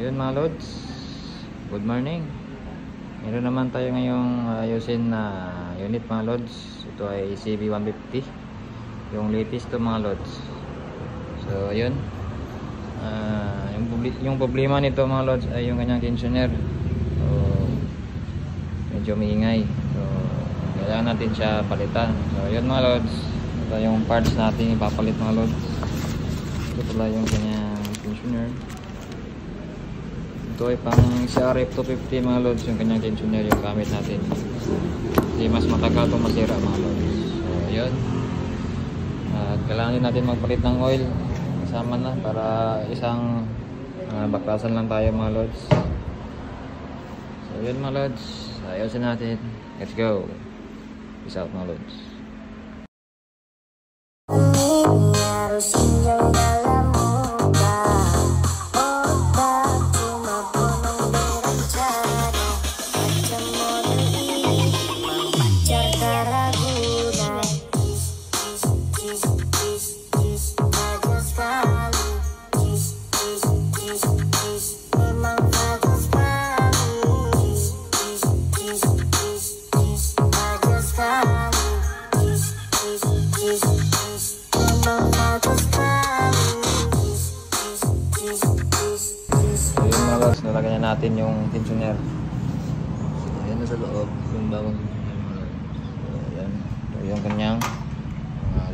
Yun mga lods, good morning. Meron naman tayo ngayong ayusin na unit mga lods. Ito ay CB150, yung latest to mga lods. So yun, yung problema nito mga lods ay yung kanyang tensioner. So medyo maingay, so kailangan natin siya palitan. So yun mga lods, ito yung parts natin ipapalit mga lods. Ito pala yung kanyang tensioner. Ito ay pang CRF250 mga lods, yung kanyang tensioner yung gamit natin. Hindi mas matagal itong masira mga lods. So yun, kailangan din natin magpalit ng oil kasama na para isang baklasan lang tayo mga lods. So yun mga lods, ayusin natin. Let's go. Peace out mga lods. Nalagyan na natin yung tensioner. Ayan na sa loob yung bawang. Ayan, yung kanyang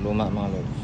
luma mga lods.